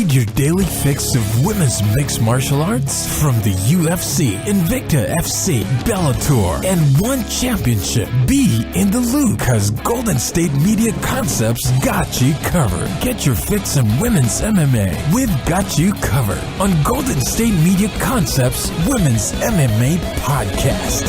Need your daily fix of women's mixed martial arts? From the UFC, Invicta FC, Bellator, and one championship. Be in the loop, because Golden State Media Concepts got you covered. Get your fix in women's MMA with Got You Covered on Golden State Media Concepts Women's MMA Podcast.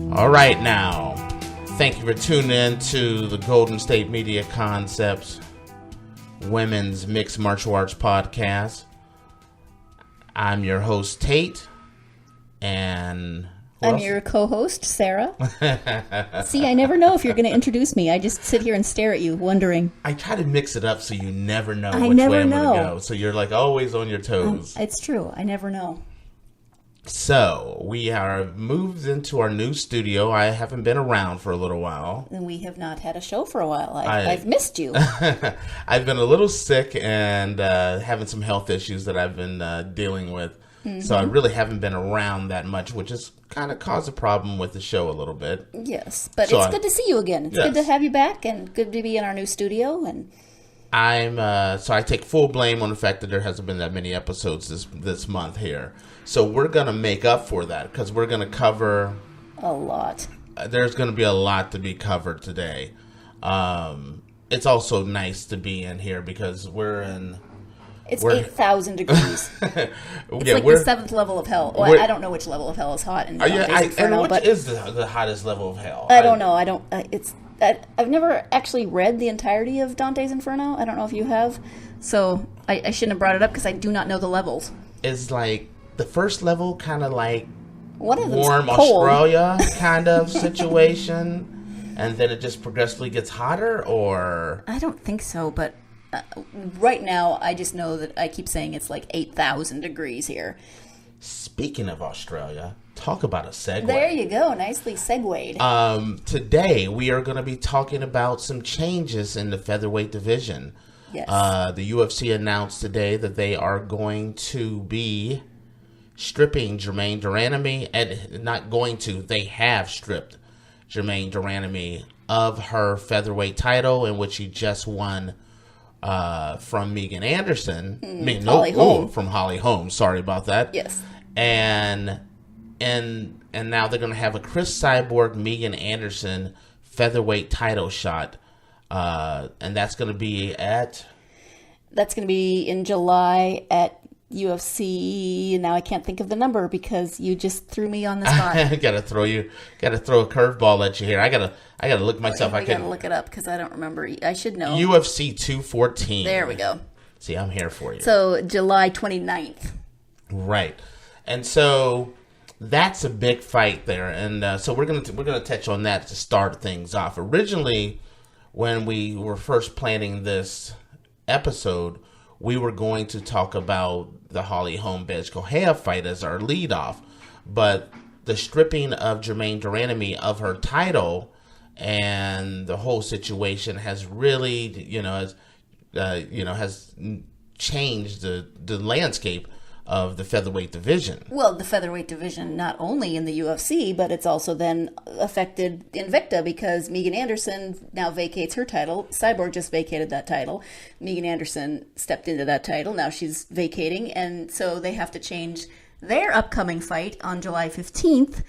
All right, now, thank you for tuning in to the Golden State Media Concepts Women's Mixed Martial Arts Podcast. I'm your host, Tate, and I'm your co-host, Sarah. See, I never know if you're going to introduce me. I just sit here and stare at you, wondering. I try to mix it up so you never know which way I'm going to go. So you're like always on your toes. It's true. I never know. So, we are moved into our new studio. I haven't been around for a little while. And we have not had a show for a while. I've missed you. I've been a little sick and having some health issues that I've been dealing with. Mm-hmm. So I really haven't been around that much, which has kind of caused a problem with the show a little bit. Yes, but it's good to see you again. It's good to have you back and good to be in our new studio. And so I take full blame on the fact that there hasn't been that many episodes this month here. So we're going to make up for that because we're going to cover a lot. There's going to be a lot to be covered today. It's also nice to be in here because it's 8,000 degrees. It's like the seventh level of hell. Well, I don't know which level of hell is hot in Dante's Inferno, which is the hottest level of hell? I don't know. I've never actually read the entirety of Dante's Inferno. I don't know if you have. So I shouldn't have brought it up because I do not know the levels. It's like the first level kind of like warm Australia kind of situation, and then it just progressively gets hotter, or? I don't think so, but right now I just know that I keep saying it's like 8,000 degrees here. Speaking of Australia, talk about a segue. There you go. Nicely segued. Today we are going to be talking about some changes in the featherweight division. Yes. The UFC announced today that they are going to be stripping Germaine de Randamie, and they have stripped Germaine de Randamie of her featherweight title, in which she just won from Megan Anderson. From Holly Holm. Sorry about that. Yes. And now they're going to have a Cris Cyborg Megan Anderson featherweight title shot, and that's going to be in July at UFC. Now I can't think of the number because you just threw me on the spot. Gotta throw a curveball at you here. I gotta look myself. I gotta look it up because I don't remember. I should know. UFC 214. There we go. See, I'm here for you. So July 29th. Right, and so that's a big fight there, and so we're gonna touch on that to start things off. Originally, when we were first planning this episode, we were going to talk about the Holly Holm Bethe Correia fight as our lead off, but the stripping of Germaine de Randamie of her title and the whole situation has really, has changed the landscape of the featherweight division. Well, the featherweight division, not only in the UFC, but it's also then affected Invicta because Megan Anderson now vacates her title. Cyborg just vacated that title. Megan Anderson stepped into that title. Now she's vacating, and so they have to change their upcoming fight on July 15th.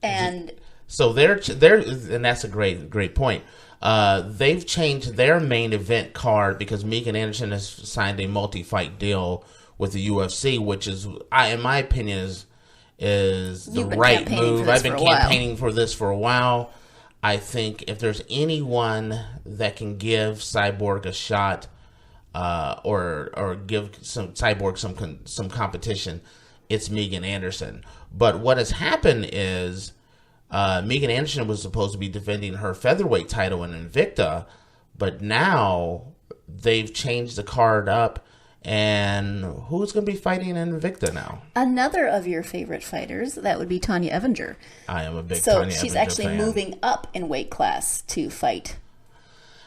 And so they're and that's a great point. They've changed their main event card because Megan Anderson has signed a multi-fight deal with the UFC, which is, in my opinion, is the right move. I've been campaigning for this for a while. I think if there's anyone that can give Cyborg a shot, or give Cyborg some competition, it's Megan Anderson. But what has happened is Megan Anderson was supposed to be defending her featherweight title in Invicta, but now they've changed the card up And who's going to be fighting in Invicta now? Another of your favorite fighters, that would be Tonya Evinger. I am a big Tonya Evinger So she's actually fan. moving up in weight class to fight.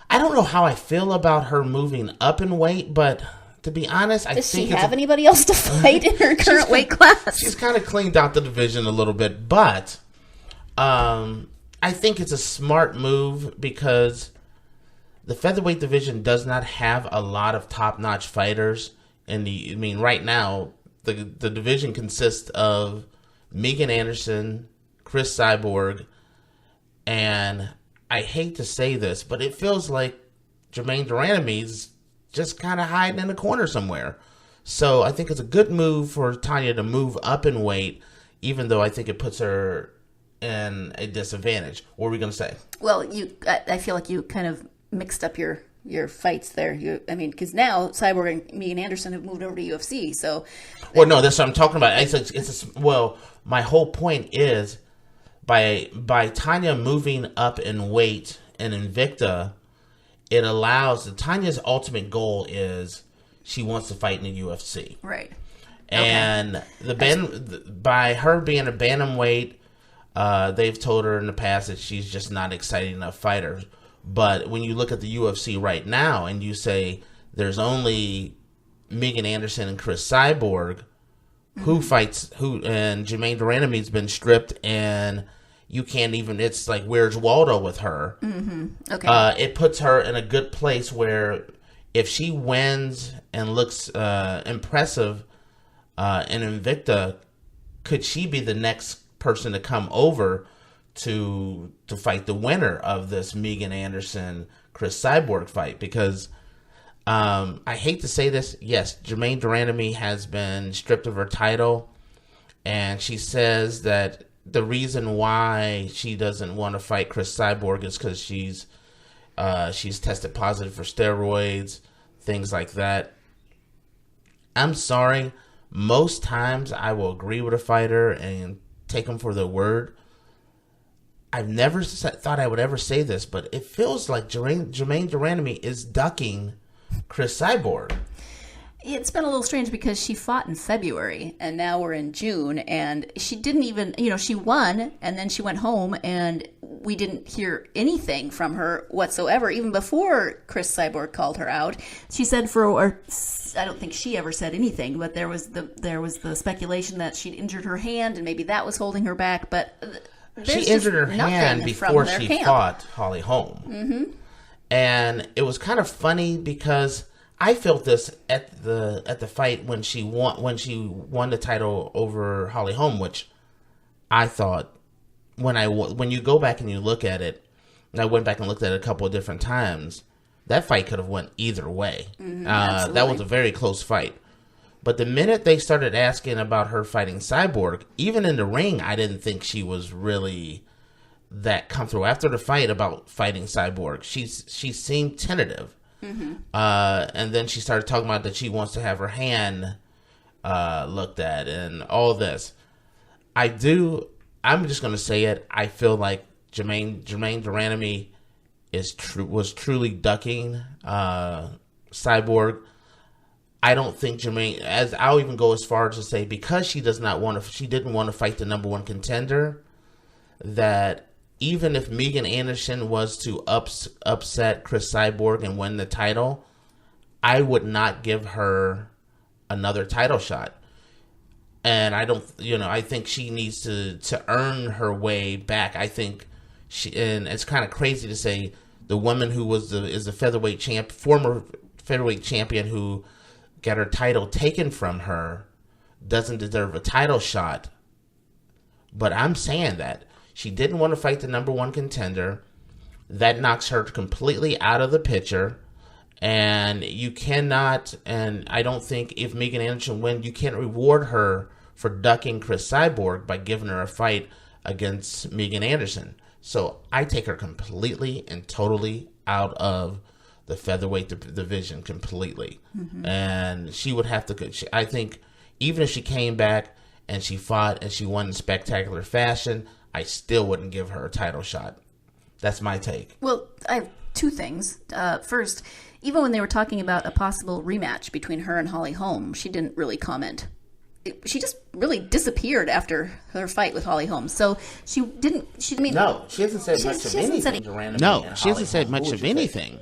I don't know how I feel about her moving up in weight, but to be honest, Does she have anybody else to fight in her current weight class? She's kind of cleaned out the division a little bit, but I think it's a smart move because the featherweight division does not have a lot of top-notch fighters. Right now, the division consists of Megan Anderson, Cris Cyborg, and I hate to say this, but it feels like Germaine de Randamie's just kind of hiding in a corner somewhere. So I think it's a good move for Tonya to move up in weight, even though I think it puts her in a disadvantage. What are we going to say? Well, I feel like you kind of mixed up your fights there. Because now Cyborg and Megan Anderson have moved over to UFC. So, well, no, that's what I'm talking about. My whole point is by Tonya moving up in weight in Invicta, it allows Tanya's ultimate goal is she wants to fight in the UFC, right? And by her being a bantamweight, they've told her in the past that she's just not an exciting enough fighter. But when you look at the UFC right now and you say there's only Megan Anderson and Cris Cyborg, who fights who, and Germaine de Randamie's been stripped, and you can't even, it's like, where's Waldo with her? Mm-hmm. Okay. It puts her in a good place where if she wins and looks impressive in Invicta, could she be the next person to come over to fight the winner of this Megan Anderson Cris Cyborg fight? Because I hate to say this, yes, Germaine de Randamie has been stripped of her title, and she says that the reason why she doesn't want to fight Cris Cyborg is because she's tested positive for steroids, things like that. I'm sorry, most times I will agree with a fighter and take them for their word. I've never thought I would ever say this, but it feels like Germaine de Randamie is ducking Cris Cyborg. It's been a little strange because she fought in February and now we're in June, and she didn't even, she won and then she went home and we didn't hear anything from her whatsoever, even before Cris Cyborg called her out. She said I don't think she ever said anything, but there was the speculation that she'd injured her hand and maybe that was holding her back, but she injured her hand before she fought Holly Holm. Mm-hmm. And it was kind of funny because I felt this at the fight when she won the title over Holly Holm, which I thought when you go back and you look at it, and I went back and looked at it a couple of different times, that fight could have went either way. Mm-hmm, that was a very close fight. But the minute they started asking about her fighting Cyborg, even in the ring, I didn't think she was really that comfortable. After the fight about fighting Cyborg, she seemed tentative. Mm-hmm. And then she started talking about that she wants to have her hand looked at and all this. I'm just going to say it. I feel like Germaine de Randamie was truly ducking Cyborg. I don't think Germaine, as I'll even go as far as to say, because she didn't want to fight the number one contender, that even if Megan Anderson was to upset Cris Cyborg and win the title, I would not give her another title shot. And I think she needs to earn her way back. I think and it's kind of crazy to say the woman who is the former featherweight champion who got her title taken from her doesn't deserve a title shot. But I'm saying that she didn't want to fight the number one contender. That knocks her completely out of the picture. And you cannot, and I don't think if Megan Anderson wins, you can't reward her for ducking Cris Cyborg by giving her a fight against Megan Anderson. So I take her completely and totally out of the featherweight division completely. Mm-hmm. And she would have to, I think, even if she came back and she fought and she won in spectacular fashion, I still wouldn't give her a title shot. That's my take. Well, two things. First, even when they were talking about a possible rematch between her and Holly Holm, she didn't really comment. She just really disappeared after her fight with Holly Holm. So she didn't. She No, she hasn't said much of anything. No, she hasn't said much of anything.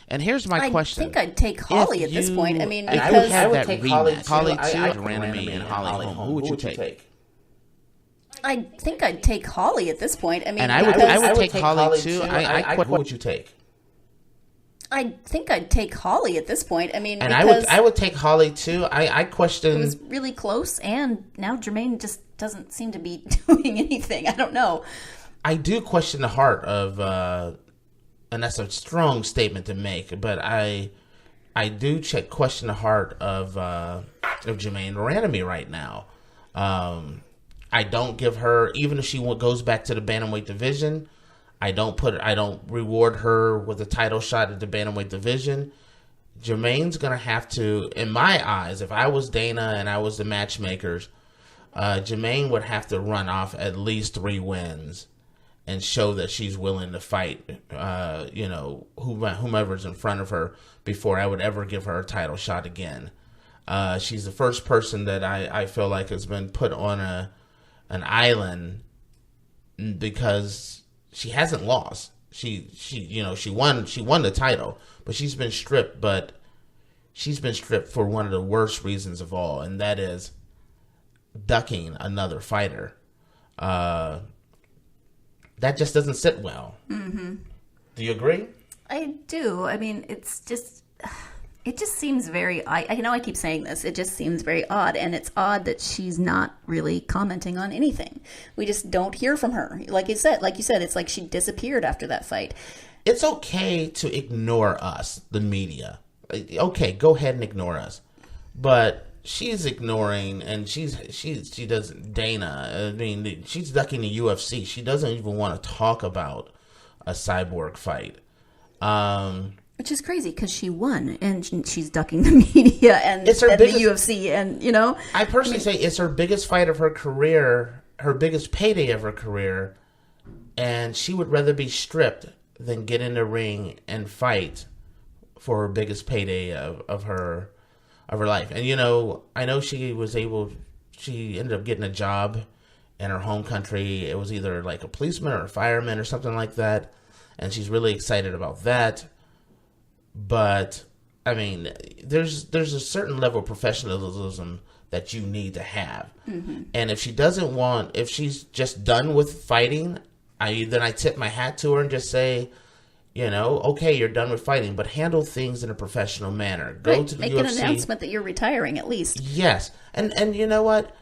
And here's my question. I think I'd take Holly at this point. I mean, And because I would take Holly rematch. too. Holly I too, Randamie and Holly Holm. Who would you take? I think I'd take Holly at this point. I mean, And I would take Holly too. Who would you take? I think I'd take Holly at this point. I mean, And because I would take Holly too. I question. it was really close, and now Germaine just doesn't seem to be doing anything. I don't know. I do question the heart of, and that's a strong statement to make, but I do question the heart of Germaine de Randamie right now. I don't give her, even if she goes back to the bantamweight division, I don't reward her with a title shot at the bantamweight division. Germaine's gonna have to, in my eyes, if I was Dana and I was the matchmakers, Germaine would have to run off at least 3 wins and show that she's willing to fight, whomever's in front of her before I would ever give her a title shot again. She's the first person that I feel like has been put on an island because she hasn't lost. She won the title, but she's been stripped. But she's been stripped for one of the worst reasons of all, and that is ducking another fighter. That just doesn't sit well. Mm-hmm. Do you agree? I do. I mean, it just seems very. I keep saying this. It just seems very odd, and it's odd that she's not really commenting on anything. We just don't hear from her. Like you said, it's like she disappeared after that fight. It's okay to ignore us, the media. Okay, go ahead and ignore us, but she's ignoring, and she doesn't. Dana, I mean, she's ducking the UFC. She doesn't even want to talk about a Cyborg fight. Which is crazy because she won, and she's ducking the media and the UFC, and I personally say it's her biggest fight of her career, her biggest payday of her career, and she would rather be stripped than get in the ring and fight for her biggest payday of her life. And I know she ended up getting a job in her home country. It was either like a policeman or a fireman or something like that, and she's really excited about that. But I mean, there's a certain level of professionalism that you need to have. Mm-hmm. And if she's just done with fighting, then I tip my hat to her and just say, okay, you're done with fighting, but handle things in a professional manner. Go to the UFC. Make an announcement that you're retiring at least. Yes. And you know what?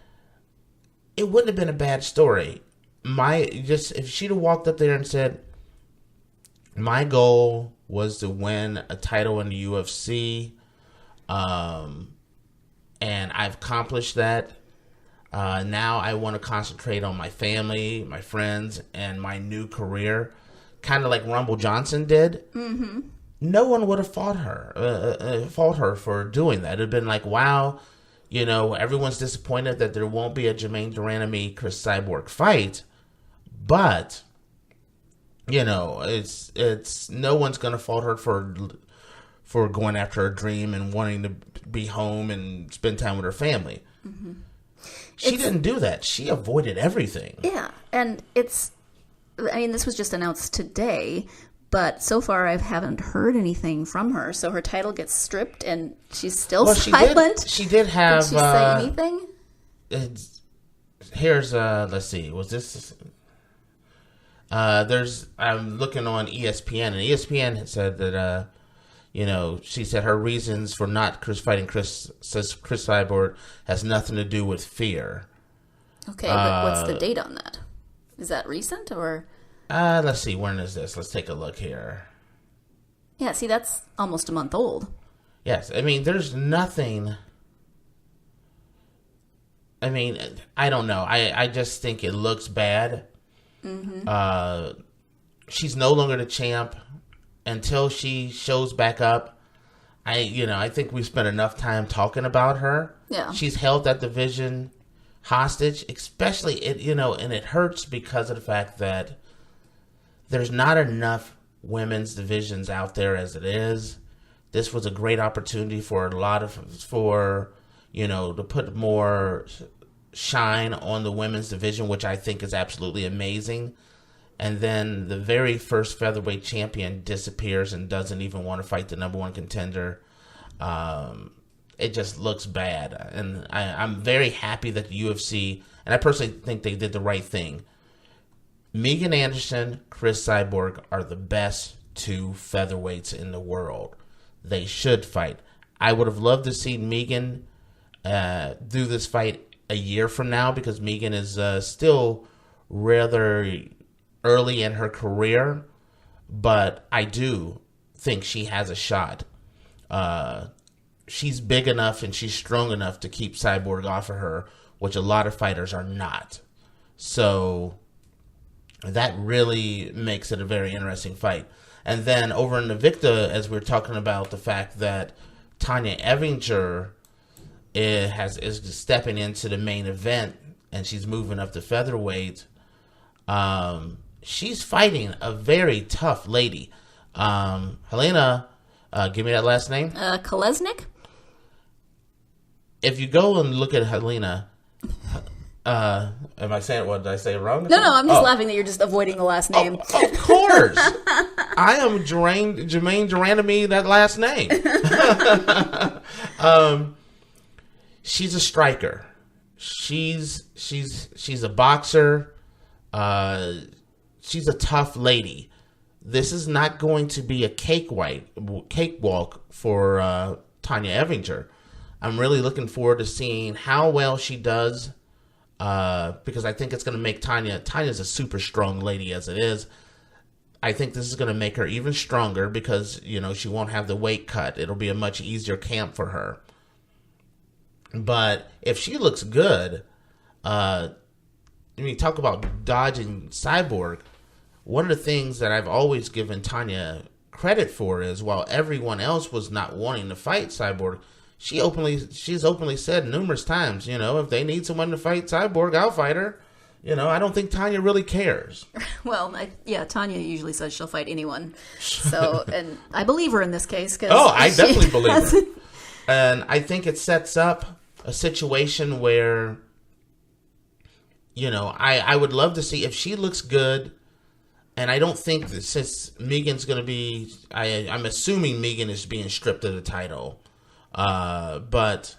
It wouldn't have been a bad story. If she'd have walked up there and said, my goal was to win a title in the UFC, and I've accomplished that. Now I want to concentrate on my family, my friends, and my new career, kind of like Rumble Johnson did. Mm-hmm. No one would have fought her for doing that. It'd have been like, wow, everyone's disappointed that there won't be a Germaine de Randamie Cris Cyborg fight, but it's no one's gonna fault her for going after her dream and wanting to be home and spend time with her family. Mm-hmm. She didn't do that. She avoided everything. Yeah, and this was just announced today, but so far I haven't heard anything from her. So her title gets stripped, and she's still silent. She did have. Did she say anything? Here's let's see. Was this? I'm looking on ESPN, and ESPN had said that, she said her reasons for not fighting Cris Cyborg has nothing to do with fear. Okay, but what's the date on that? Is that recent or? Let's see. When is this? Let's take a look here. Yeah, see, that's almost a month old. Yes, I mean, there's nothing. I mean, I don't know. I just think it looks bad. Mm-hmm. She's no longer the champ until she shows back up. I think we spent enough time talking about her. Yeah, she's held that division hostage, especially and it hurts because of the fact that there's not enough women's divisions out there as it is. This was a great opportunity for to put more shine on the women's division, which I think is absolutely amazing. And then the very first featherweight champion disappears and doesn't even want to fight the number one contender. It just looks bad. And I'm very happy that the UFC, and I personally think they did the right thing. Megan Anderson, Cris Cyborg are the best two featherweights in the world. They should fight. I would have loved to see Megan do this fight a year from now, because Megan is still rather early in her career, but I do think she has a shot. She's big enough and she's strong enough to keep Cyborg off of her, which a lot of fighters are not. So that really makes it a very interesting fight. And then over in Invicta, as we're talking about the fact that Tonya Evinger is stepping into the main event and she's moving up to featherweight, she's fighting a very tough lady. Helena, give me that last name. Kolesnyk? If you go and look at Helena, am I saying, what did I say wrong? No, I'm just laughing that you're just avoiding the last name. Of course. I am Germaine de Randamie, that last name. She's a striker. She's a boxer. She's a tough lady. This is not going to be a cakewalk for Tonya Evinger. I'm really looking forward to seeing how well she does, because I think it's going to make Tanya's a super strong lady as it is. I think this is going to make her even stronger because, she won't have the weight cut. It'll be a much easier camp for her. But if she looks good, talk about dodging Cyborg. One of the things that I've always given Tonya credit for is, while everyone else was not wanting to fight Cyborg, she's openly said numerous times, if they need someone to fight Cyborg, I'll fight her. I don't think Tonya really cares. Well, Tonya usually says she'll fight anyone. So, and I believe her in this case. I definitely believe her. And I think it sets up a situation where, I would love to see if she looks good. And I don't think that, since Megan's going to be, I'm assuming Megan is being stripped of the title. But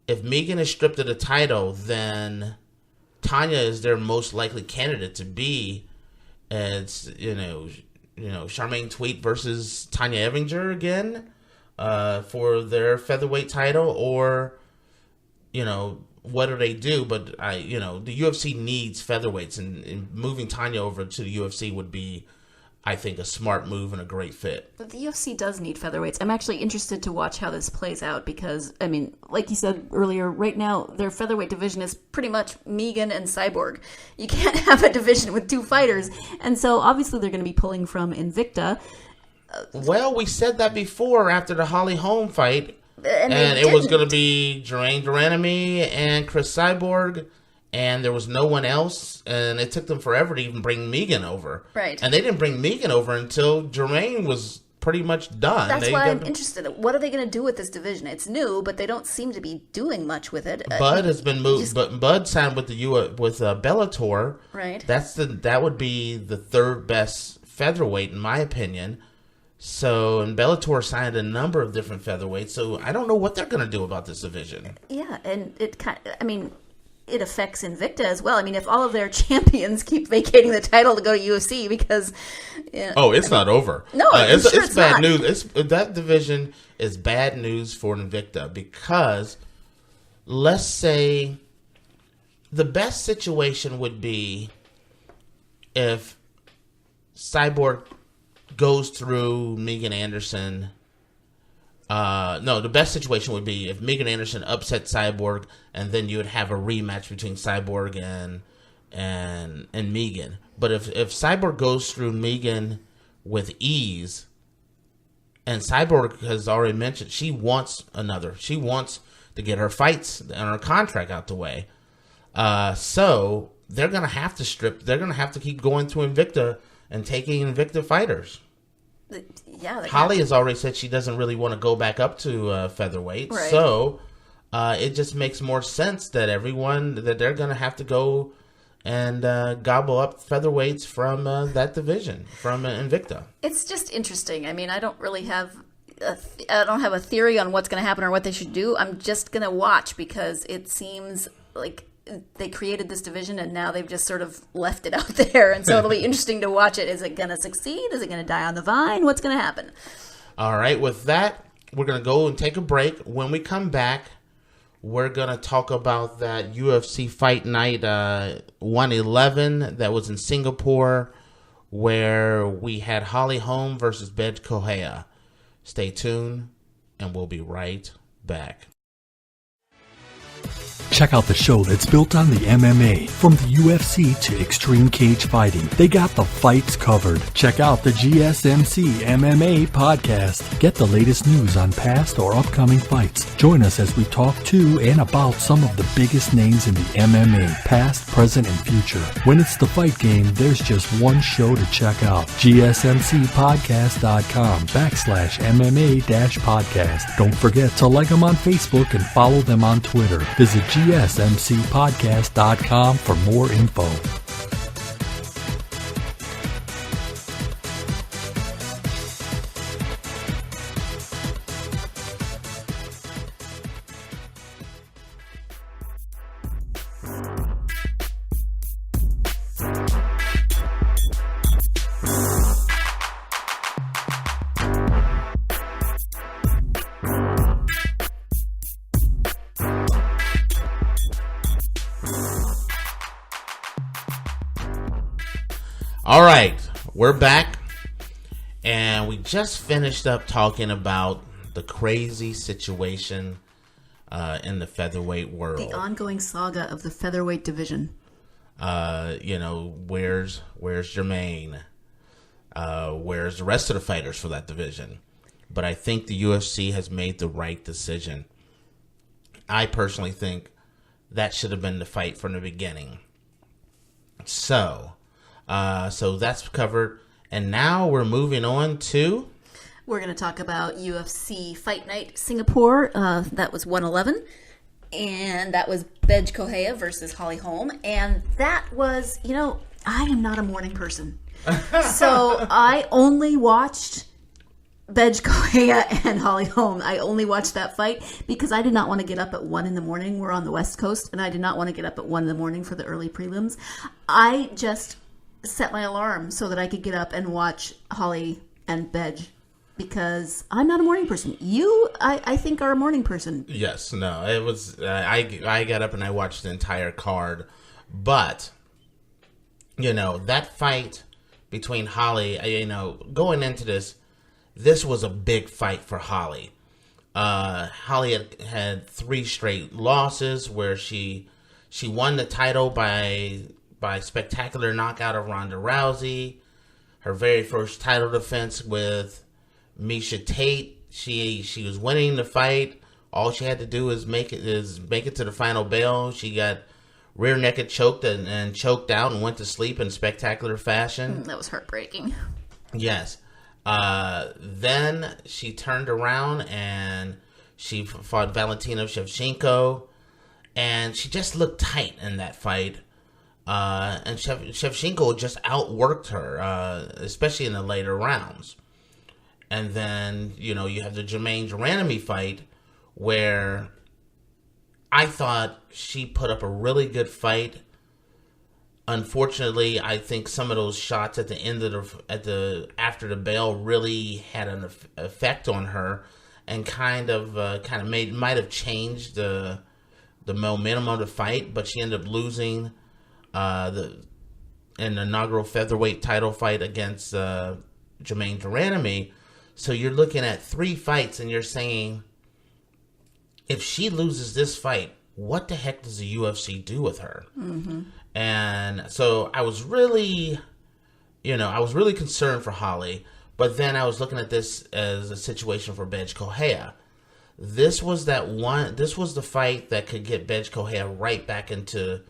if Megan is stripped of the title, then Tonya is their most likely candidate to be. It's, Charmaine Tweet versus Tonya Evinger again for their featherweight title, or, what do they do? But the UFC needs featherweights, and moving Tonya over to the UFC would be, I think, a smart move and a great fit. But the UFC does need featherweights. I'm actually interested to watch how this plays out because, like you said earlier, right now their featherweight division is pretty much Megan and Cyborg. You can't have a division with two fighters. And so obviously they're going to be pulling from Invicta. Well, we said that before after the Holly Holm fight. And it was going to be Germaine de Randamie and Cris Cyborg, and there was no one else, and it took them forever to even bring Megan over. Right. And they didn't bring Megan over until Germaine was pretty much done. That's why I'm interested. What are they going to do with this division? It's new, but they don't seem to be doing much with it. Bud has been moved, but Bud signed with with Bellator. Right. That would be the third best featherweight in my opinion. So, and Bellator signed a number of different featherweights, so I don't know what they're going to do about this division. Yeah, and it affects Invicta as well. If all of their champions keep vacating the title to go to UFC because... it's not over. No, it's bad not. news. That division is bad news for Invicta because, let's say, the best situation would be if Cyborg goes through Megan Anderson. The best situation would be if Megan Anderson upset Cyborg, and then you would have a rematch between Cyborg and Megan. But if Cyborg goes through Megan with ease, and Cyborg has already mentioned she wants to get her fights and her contract out the way. So they're gonna have to keep going to Invicta and taking Invicta fighters. Yeah, Holly has already said she doesn't really want to go back up to featherweight, right. So it just makes more sense that they're going to have to go and gobble up featherweights from that division, from Invicta. It's just interesting. I mean, I don't really have a theory on what's going to happen or what they should do. I'm just going to watch because it seems like they created this division and now they've just sort of left it out there. And so it'll be interesting to watch it. Is it going to succeed? Is it going to die on the vine? What's going to happen? All right. With that, we're going to go and take a break. When we come back, we're going to talk about that UFC Fight Night 111 that was in Singapore, where we had Holly Holm versus Bethe Correia. Stay tuned, and we'll be right back. Check out the show that's built on the MMA. From the UFC to extreme cage fighting, they got the fights covered. Check out the GSMC MMA podcast. Get the latest news on past or upcoming fights. Join us as we talk to and about some of the biggest names in the MMA, past, present, and future. When it's the fight game, there's just one show to check out. GSMCpodcast.com/MMA-podcast. Don't forget to like them on Facebook and follow them on Twitter. Visit GSMCpodcast.com for more info. All right, we're back, and we just finished up talking about the crazy situation in the featherweight world. The ongoing saga of the featherweight division. Where's Germaine? Where's the rest of the fighters for that division? But I think the UFC has made the right decision. I personally think that should have been the fight from the beginning. So that's covered. And now we're moving on to... We're going to talk about UFC Fight Night Singapore. That was 111. And that was Bethe Correia versus Holly Holm. And that was, I am not a morning person. So I only watched Bethe Correia and Holly Holm. I only watched that fight because I did not want to get up at 1 in the morning. We're on the West Coast, and I did not want to get up at 1 in the morning for the early prelims. I just set my alarm so that I could get up and watch Holly and Bethe because I'm not a morning person. You, I think, are a morning person. Yes, no, it was. I got up and I watched the entire card, but that fight between Holly, going into this was a big fight for Holly. Holly had 3 straight losses where she won the title by spectacular knockout of Ronda Rousey. Her very first title defense with Miesha Tate. She was winning the fight. All she had to do is make it to the final bell. She got rear naked choked and choked out and went to sleep in spectacular fashion. That was heartbreaking. Yes. Then she turned around and she fought Valentina Shevchenko, and she just looked tight in that fight. And Shevchenko just outworked her, especially in the later rounds. And then, you have the Germaine de Randamie fight where I thought she put up a really good fight. Unfortunately, I think some of those shots at the end of after the bell really had an effect on her and might have changed the momentum of the fight, but she ended up losing in the inaugural featherweight title fight against Germaine de Randamie. So you're looking at 3 fights and you're saying, if she loses this fight, what the heck does the UFC do with her? Mm-hmm. And so I was really concerned for Holly, but then I was looking at this as a situation for Bethe Correia. This was the fight that could get Bethe Correia right back into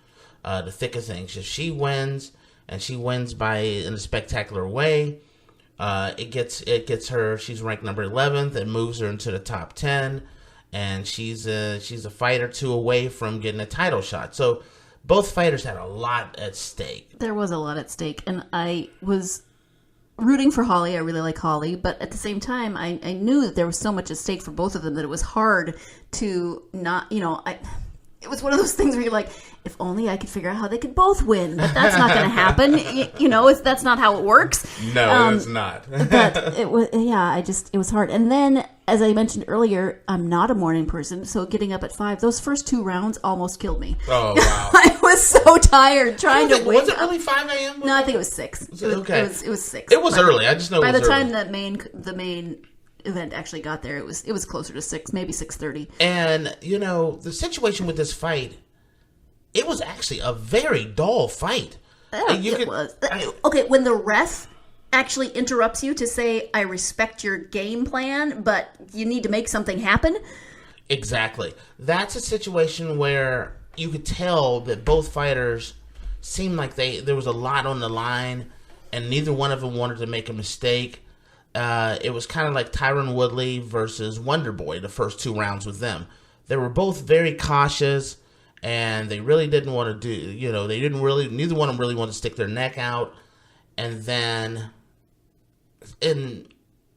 the thick of things. If she wins and she wins in a spectacular way. It gets her. She's ranked number 11th. It moves her into the top 10, and she's a fight or two away from getting a title shot. So both fighters had a lot at stake. There was a lot at stake, and I was rooting for Holly. I really like Holly, but at the same time, I knew that there was so much at stake for both of them that it was hard to not, it was one of those things where you're like, if only I could figure out how they could both win, but that's not going to happen. That's not how it works. No, it's not. But it was, it was hard. And then, as I mentioned earlier, I'm not a morning person, so getting up at 5, those first 2 rounds almost killed me. Oh, wow. I was so tired trying to wake up. Was it really 5 a.m.? No, I think it was 6. Okay. It was 6. It was early. I just know by it was the early. time the main event actually got there, it was closer to 6, maybe 6:30. And, the situation with this fight, it was actually a very dull fight. It was. Okay, when the ref actually interrupts you to say, I respect your game plan, but you need to make something happen. Exactly. That's a situation where you could tell that both fighters seemed like there was a lot on the line, and neither one of them wanted to make a mistake. It was kind of like Tyron Woodley versus Wonderboy, the first 2 rounds with them. They were both very cautious, and they really didn't want to neither one of them really wanted to stick their neck out. And then,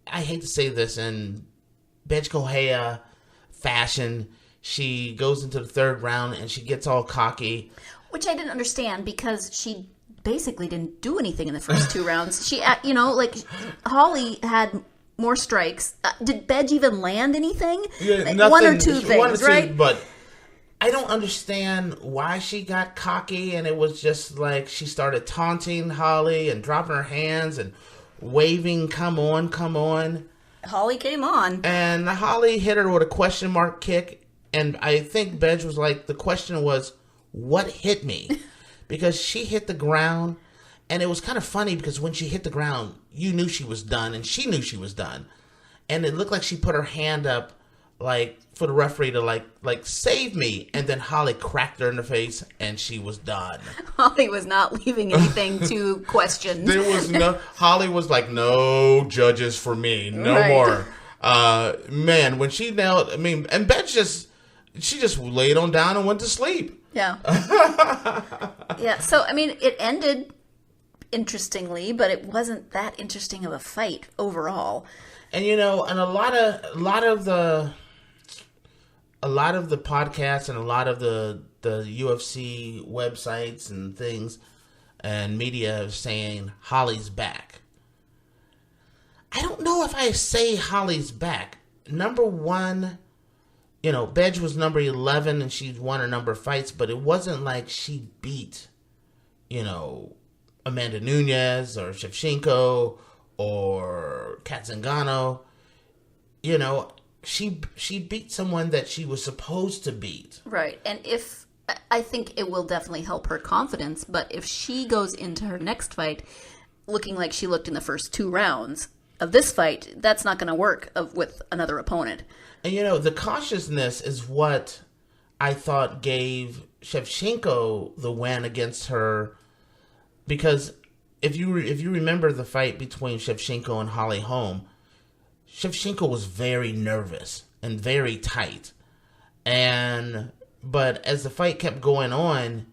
I hate to say this, in Bethe Correia fashion, she goes into the 3rd round and she gets all cocky. Which I didn't understand, because she basically didn't do anything in the first 2 rounds. She, Holly had more strikes. Did Bethe even land anything? Yeah, nothing, 1 or 2 things, right? But I don't understand why she got cocky, and it was just like she started taunting Holly and dropping her hands and waving, come on, come on. Holly came on. And Holly hit her with a question mark kick, and I think Bethe was like, the question was, what hit me? Because she hit the ground, and it was kind of funny because when she hit the ground, you knew she was done, and she knew she was done. And it looked like she put her hand up, like, for the referee to, like save me. And then Holly cracked her in the face, and she was done. Holly was not leaving anything to question. Holly was like, no judges for me, no more. Man, when she nailed, and Bethe just laid on down and went to sleep. Yeah. Yeah. So, it ended interestingly, but it wasn't that interesting of a fight overall. And and a lot of the podcasts and a lot of the UFC websites and things and media are saying Holly's back. I don't know if I say Holly's back. Number 1, Bethe was number 11 and she's won a number of fights, but it wasn't like she beat, Amanda Nunes or Shevchenko or Kat Zingano. She beat someone that she was supposed to beat. Right. And I think it will definitely help her confidence, but if she goes into her next fight looking like she looked in the first 2 rounds of this fight, that's not going to work with another opponent. And the cautiousness is what I thought gave Shevchenko the win against her, because if you remember the fight between Shevchenko and Holly Holm, Shevchenko was very nervous and very tight, but as the fight kept going on,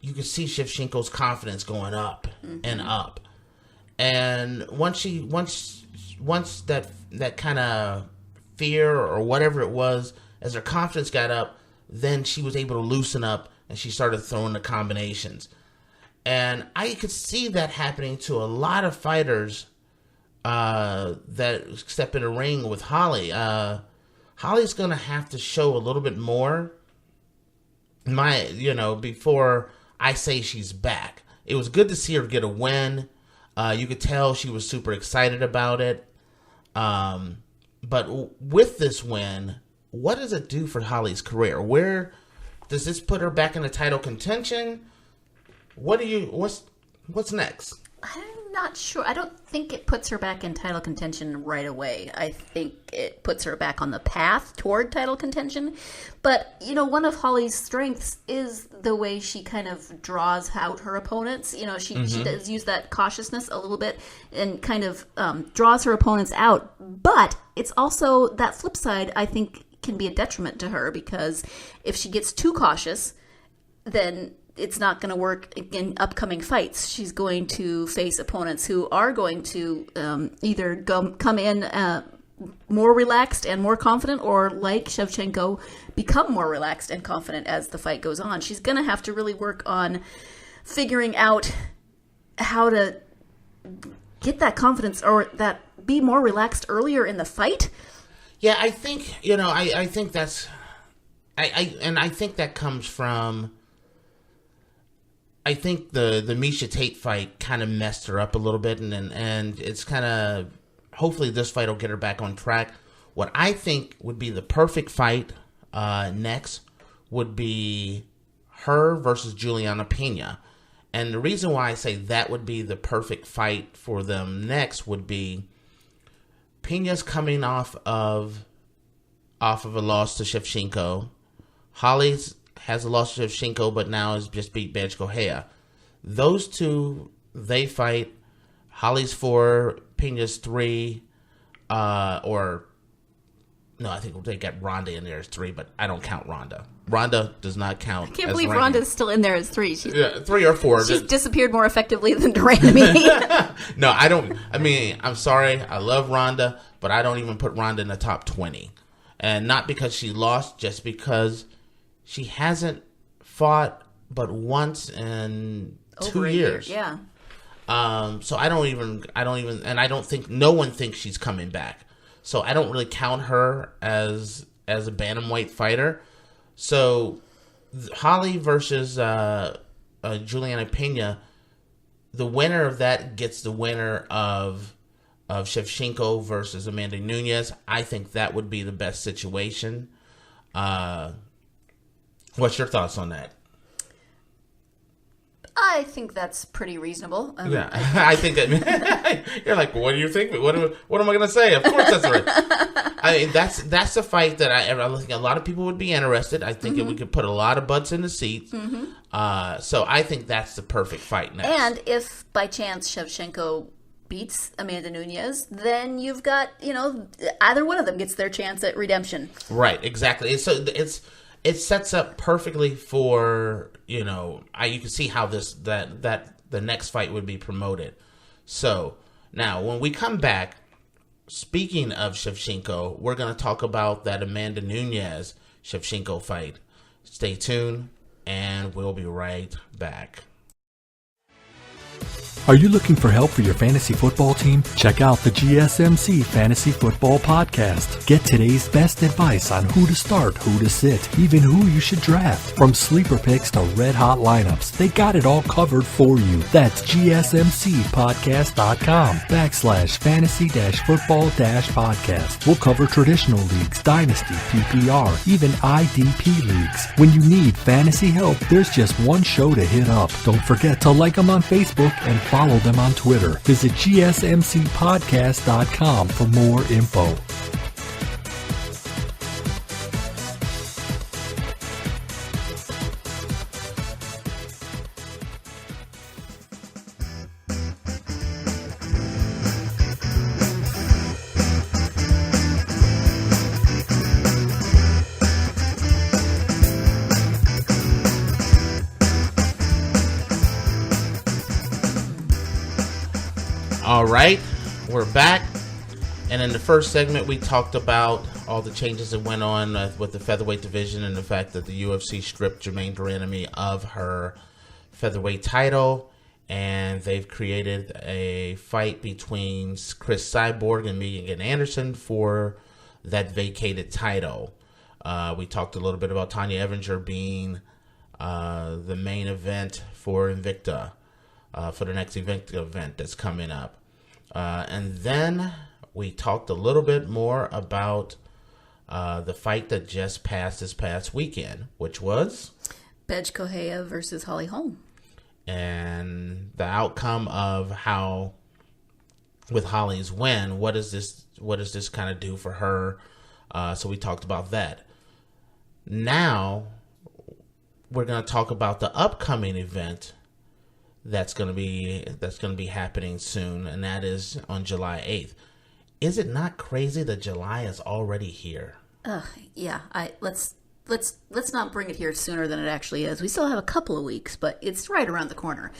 you could see Shevchenko's confidence going up and up, and once that kind of fear or whatever it was, as her confidence got up, then she was able to loosen up and she started throwing the combinations. And I could see that happening to a lot of fighters that step in the ring with Holly. Holly's going to have to show a little bit more before I say she's back. It was good to see her get a win. You could tell she was super excited about it. But with this win, what does it do for Holly's career? Where does this put her back in the title contention? What's next? I'm not sure. I don't think it puts her back in title contention right away. I think it puts her back on the path toward title contention. But, you know, one of Holly's strengths is the way she kind of draws out her opponents. You know, she does use that cautiousness a little bit and kind of draws her opponents out. But it's also that flip side, I think, can be a detriment to her, because if she gets too cautious, then it's not going to work in upcoming fights. She's going to face opponents who are going to either come in more relaxed and more confident, or, like Shevchenko, become more relaxed and confident as the fight goes on. She's going to have to really work on figuring out how to get that confidence, or that be more relaxed earlier in the fight. Yeah, I think, you know, I think that's, I think that comes from, I think the Miesha Tate fight kind of messed her up a little bit, and it's kind of, hopefully this fight will get her back on track. What I think would be the perfect fight next would be her versus Juliana Pena. And the reason why I say that would be the perfect fight for them next would be Pena's coming off of a loss to Shevchenko. Holly's has a loss to Shevchenko, but now has just beat Bethe Correia. Those two, they fight. Holly's 4, Pena's 3, or no, I think they got Ronda in there as 3, but I don't count Ronda. Ronda does not count. I can't believe Ronda's still in there as 3. Yeah, 3 or 4. She's disappeared more effectively than de Randamie. No, I don't. I mean, I'm sorry. I love Ronda, but I don't even put Ronda in the top 20. And not because she lost, just because she hasn't fought but once in Over 2 years. Yeah. So I don't even, and I don't think, no one thinks she's coming back. So I don't really count her as a bantamweight fighter. So Holly versus Juliana Pena, the winner of that gets the winner of Shevchenko versus Amanda Nunes. I think that would be the best situation. What's your thoughts on that? I think that's pretty reasonable. Yeah, I think that you're like, what do you think? What am I going to say? Of course, that's right. I mean, that's a fight that I think a lot of people would be interested. I think we could put a lot of butts in the seats. So I think that's the perfect fight next. And if by chance Shevchenko beats Amanda Nunes, then you've got, you know, either one of them gets their chance at redemption. Right, exactly. So it sets up perfectly for, you know, you can see how that the next fight would be promoted. So now when we come back, speaking of Shevchenko, we're going to talk about that Amanda Nunes Shevchenko fight. Stay tuned, and we'll be right back. Are you looking for help for your fantasy football team? Check out the GSMC Fantasy Football Podcast. Get today's best advice on who to start, who to sit, even who you should draft. From sleeper picks to red hot lineups, they got it all covered for you. That's gsmcpodcast.com/fantasy-football-podcast. We'll cover traditional leagues, dynasty, PPR, even IDP leagues. When you need fantasy help, there's just one show to hit up. Don't forget to like them on Facebook and follow them on Twitter. Visit gsmcpodcast.com for more info. All right, we're back. And in the first segment, we talked about all the changes that went on with the featherweight division and the fact that the UFC stripped Germaine de Randamie of her featherweight title. And they've created a fight between Cris Cyborg and Megan Anderson for that vacated title. We talked a little bit about Tonya Evinger being the main event for Invicta, for the next Invicta event that's coming up. And then we talked a little bit more about the fight that just passed this past weekend, which was Bethe Correia versus Holly Holm. and the outcome of how, with Holly's win, what does this kind of do for her? So we talked about that. Now we're going to talk about the upcoming event that's going to be happening soon, and that is on July 8th. Is it not crazy that July is already here? Yeah. Let's not bring it here sooner than it actually is. We still have a couple of weeks, but it's right around the corner.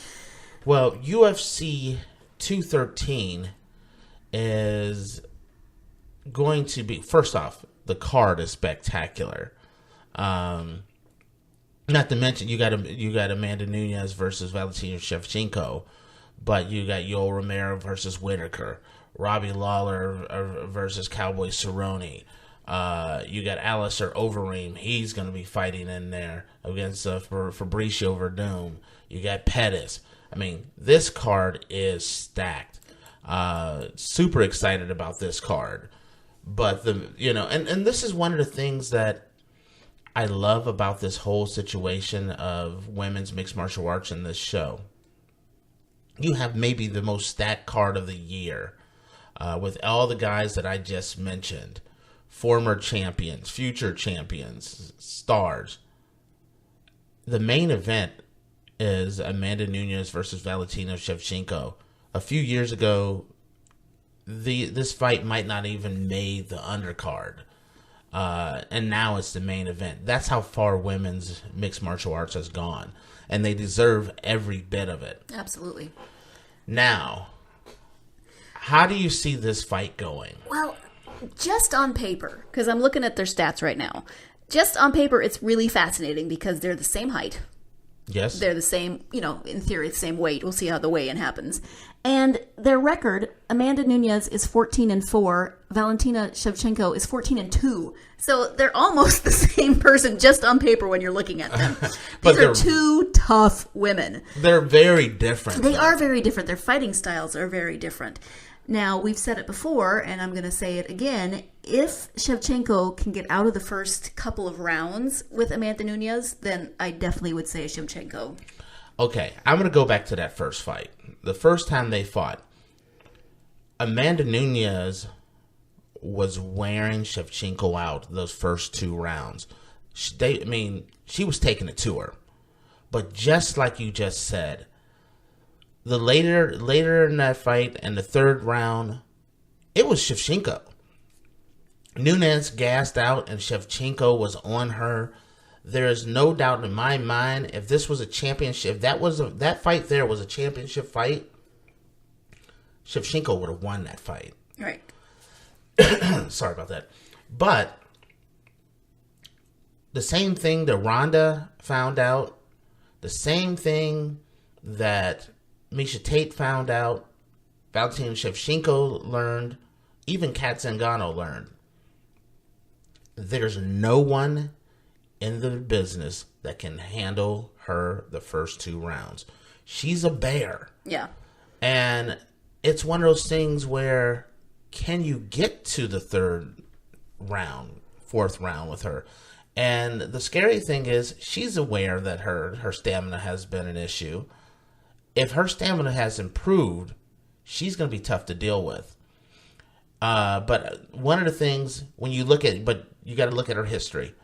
Well, UFC 213 is going to be, first off, the card is spectacular. Not to mention you got Amanda Nunes versus Valentina Shevchenko, but you got Yoel Romero versus Whitaker, Robbie Lawler versus Cowboy Cerrone. You got Alistair Overeem. He's going to be fighting in there against Fabricio Verdum. You got Pettis. I mean, this card is stacked. Super excited about this card. But and this is one of the things that I love about this whole situation of women's mixed martial arts in this show. You have maybe the most stacked card of the year, with all the guys that I just mentioned. Former champions, future champions, stars. The main event is Amanda Nunes versus Valentina Shevchenko. A few years ago, this fight might not even made the undercard. And now it's the main event. That's how far women's mixed martial arts has gone. And they deserve every bit of it. Absolutely. Now, how do you see this fight going? Well, just on paper, because I'm looking at their stats right now. Just on paper, it's really fascinating because they're the same height. Yes. They're the same, in theory, the same weight. We'll see how the weigh-in happens. And their record, Amanda Nunes is 14-4. Valentina Shevchenko is 14-2. So they're almost the same person just on paper when you're looking at them. These are two tough women. They're very different. They are very different. Their fighting styles are very different. Now, we've said it before, and I'm going to say it again. If Shevchenko can get out of the first couple of rounds with Amanda Nunes, then I definitely would say Shevchenko. Okay, I'm going to go back to that first fight. The first time they fought, Amanda Nunes was wearing Shevchenko out those first two rounds. She was taking it to her. But just like you just said, the later in that fight and the third round, it was Shevchenko. Nunes gassed out and Shevchenko was on her. There is no doubt in my mind, if this was a championship, that fight there was a championship fight, Shevchenko would have won that fight. Right. Sorry about that. But the same thing that Ronda found out, the same thing that Miesha Tate found out, Valentina Shevchenko learned, even Kat Zingano learned. There's no one in the business that can handle her the first two rounds. She's a bear. Yeah. And it's one of those things where, can you get to the third round, fourth round with her? And the scary thing is, she's aware that her stamina has been an issue. If her stamina has improved, she's going to be tough to deal with. But one of the things, when you look at, but you got to look at her history.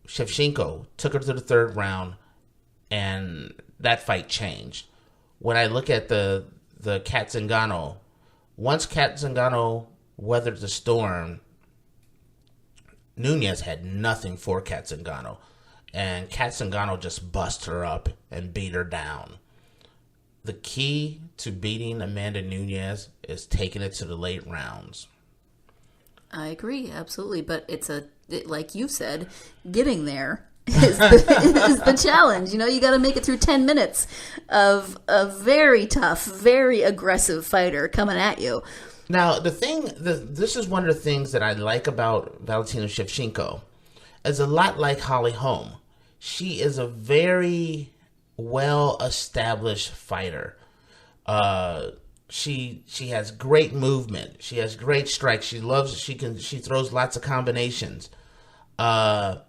Shevchenko took her to the third round, and that fight changed. When I look at the Kat Zingano, once Kat Zingano weathered the storm, Nunes had nothing for Kat Zingano. And Kat Zingano just bust her up and beat her down. The key to beating Amanda Nunes is taking it to the late rounds. I agree, absolutely. But like you said, getting there is the challenge. You got to make it through 10 minutes of a very tough, very aggressive fighter coming at you. Now, this is one of the things that I like about Valentina Shevchenko. Is a lot like Holly Holm. She is a very well-established fighter. She has great movement. She has great strikes. She throws lots of combinations. The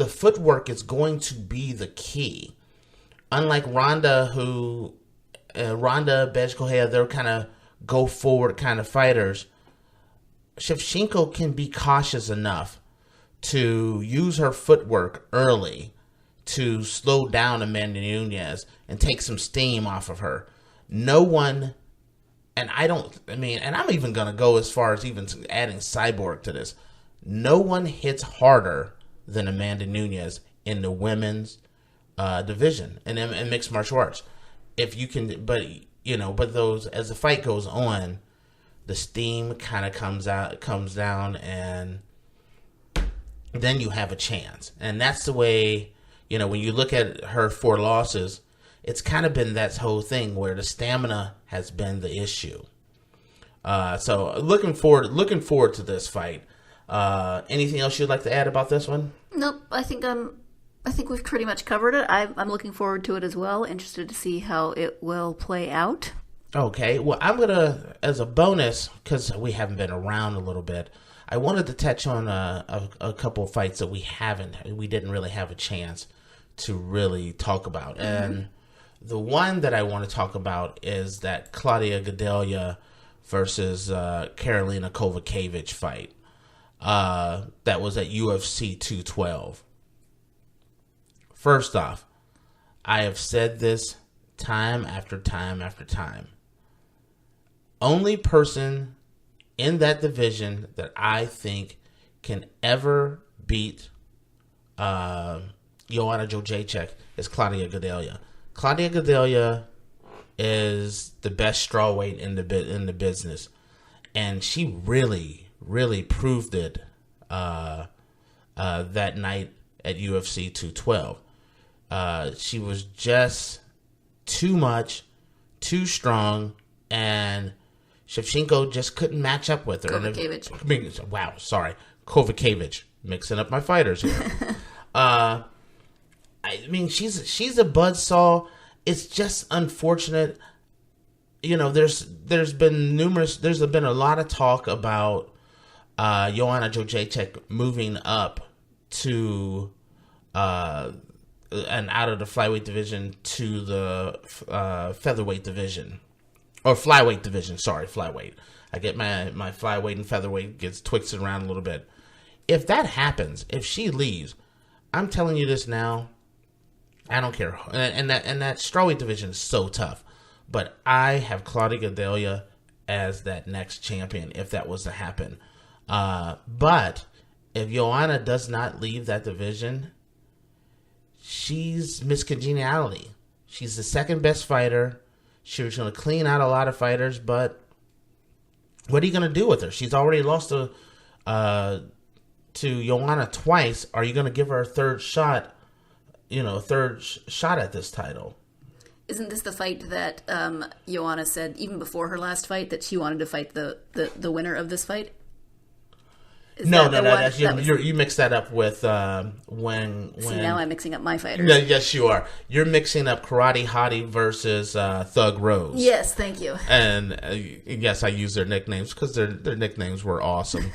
footwork is going to be the key. unlike Ronda, Bethe Correia, they're kind of go forward kind of fighters. Shevchenko can be cautious enough to use her footwork early to slow down Amanda Nunes and take some steam off of her. No one, and I'm even going to go as far as even adding Cyborg to this. No one hits harder than Amanda Nunes in the women's division and in mixed martial arts. If you can, but those, as the fight goes on, the steam kind of comes down, and then you have a chance. And that's the way, when you look at her 4 losses, it's kind of been that whole thing where the stamina has been the issue. So looking forward to this fight. Anything else you'd like to add about this one? Nope. I think we've pretty much covered it. I'm looking forward to it as well. Interested to see how it will play out. Okay. Well, I'm gonna, as a bonus, because we haven't been around a little bit, I wanted to touch on a couple of fights that we didn't really have a chance to really talk about. Mm-hmm. And the one that I want to talk about is that Claudia Gadelha versus Karolina Kowalkiewicz fight that was at UFC 212. First off, I have said this time after time after time. Only person in that division that I think can ever beat Joanna Jędrzejczyk is Claudia Gadelha. Claudia Gadelha is the best strawweight in the business, and she really, really proved it that night at UFC 212. She was just too much, too strong, and Shevchenko just couldn't match up with her. Kowalkiewicz. Mixing up my fighters here. She's a buzzsaw. It's just unfortunate. There's been a lot of talk about Joanna Jędrzejczyk moving up to and out of the flyweight division to the featherweight division. Or flyweight division, flyweight. I get my flyweight and featherweight gets twisted around a little bit. If that happens, if she leaves, I'm telling you this now, I don't care. And that strawweight division is so tough. But I have Claudia Gadelha as that next champion if that was to happen. But if Joanna does not leave that division, she's Miss Congeniality. She's the second best fighter. She was going to clean out a lot of fighters, but what are you going to do with her? She's already lost to Joanna twice. Are you going to give her a third shot? At this title? Isn't this the fight that Joanna said even before her last fight that she wanted to fight the winner of this fight? No. You mixed that up with when. See, now I'm mixing up my fighters. Yes, you are. You're mixing up Karate Hottie versus Thug Rose. Yes, thank you. And yes, I use their nicknames because their nicknames were awesome.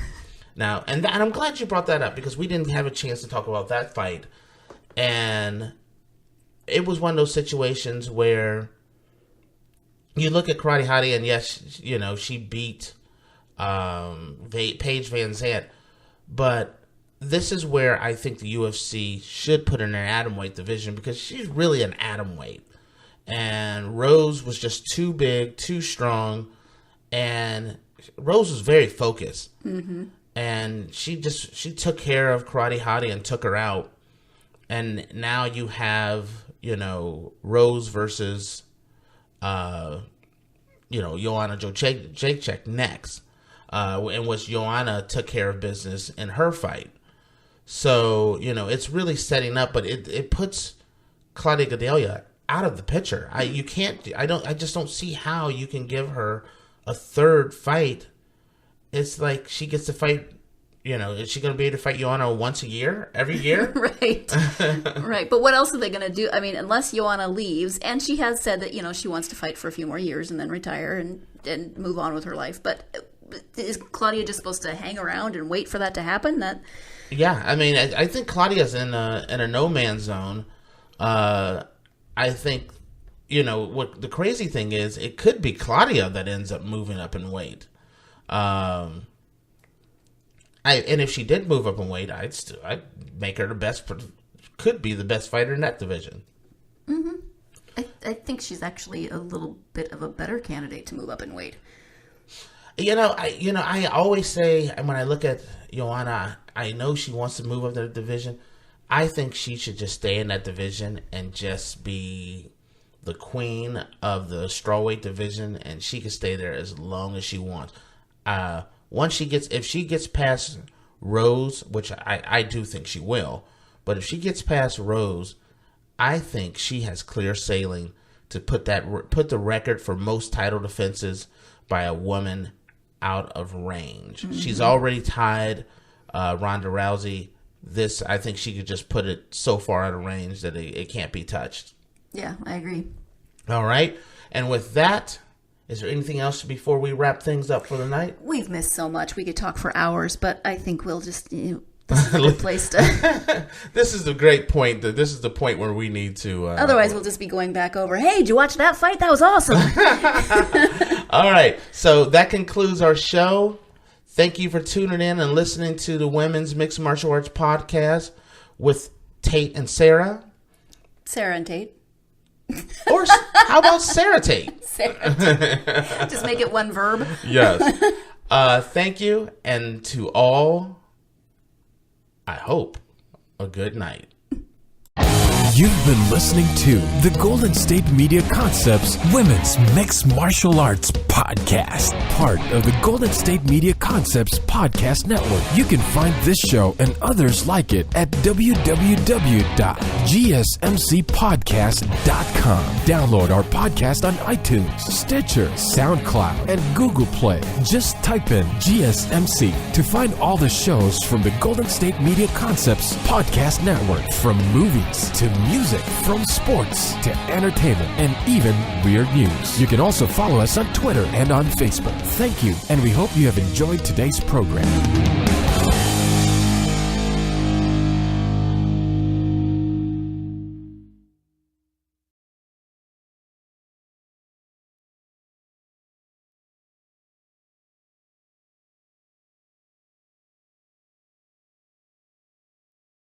Now, and I'm glad you brought that up because we didn't have a chance to talk about that fight, and it was one of those situations where you look at Karate Hottie, and yes, she beat Paige Van Zandt, but this is where I think the UFC should put her in an atomweight division because she's really an atomweight, and Rose was just too big, too strong, and Rose was very focused, and she took care of Karate Hottie and took her out, and now you have Rose versus Joanna Jędrzejczyk next. In which Joanna took care of business in her fight. So, it's really setting up, but it puts Claudia Gadelha out of the picture. I just don't see how you can give her a third fight. It's like she gets to fight, is she going to be able to fight Joanna once a year, every year? Right. Right. But what else are they going to do? I mean, unless Joanna leaves, and she has said that, she wants to fight for a few more years and then retire and move on with her life. But is Claudia just supposed to hang around and wait for that to happen? I think Claudia's in a no man's zone. I think, what the crazy thing is, it could be Claudia that ends up moving up in weight. And if she did move up in weight, I'd make her could be the best fighter in that division. Mm-hmm. I think she's actually a little bit of a better candidate to move up in weight. I always say, when I look at Joanna, I know she wants to move up the division. I think she should just stay in that division and just be the queen of the strawweight division, and she can stay there as long as she wants. If she gets past Rose, which I do think she will, but if she gets past Rose, I think she has clear sailing to put the record for most title defenses by a woman out of range. Mm-hmm. She's already tied Ronda Rousey. I think she could just put it so far out of range that it can't be touched. Yeah, I agree. All right. And with that, is there anything else before we wrap things up for the night? We've missed so much. We could talk for hours, but I think we'll just... this is a good place to... This is a great point. This is the point where we need to... Otherwise, we'll just be going back over, hey, did you watch that fight? That was awesome. All right. So that concludes our show. Thank you for tuning in and listening to the Women's Mixed Martial Arts Podcast with Tate and Sarah. Sarah and Tate. Or how about Sarah Tate? Sarah Tate. Just make it one verb. Yes. Thank you. And to all, I hope, a good night. You've been listening to the Golden State Media Concepts Women's Mixed Martial Arts Podcast, part of the Golden State Media Concepts Podcast Network. You can find this show and others like it at www.gsmcpodcast.com. Download our podcast on iTunes, Stitcher, SoundCloud, and Google Play. Just type in GSMC to find all the shows from the Golden State Media Concepts Podcast Network, from movies to music, from sports to entertainment, and even weird news. You can also follow us on Twitter and on Facebook. Thank you, and we hope you have enjoyed today's program.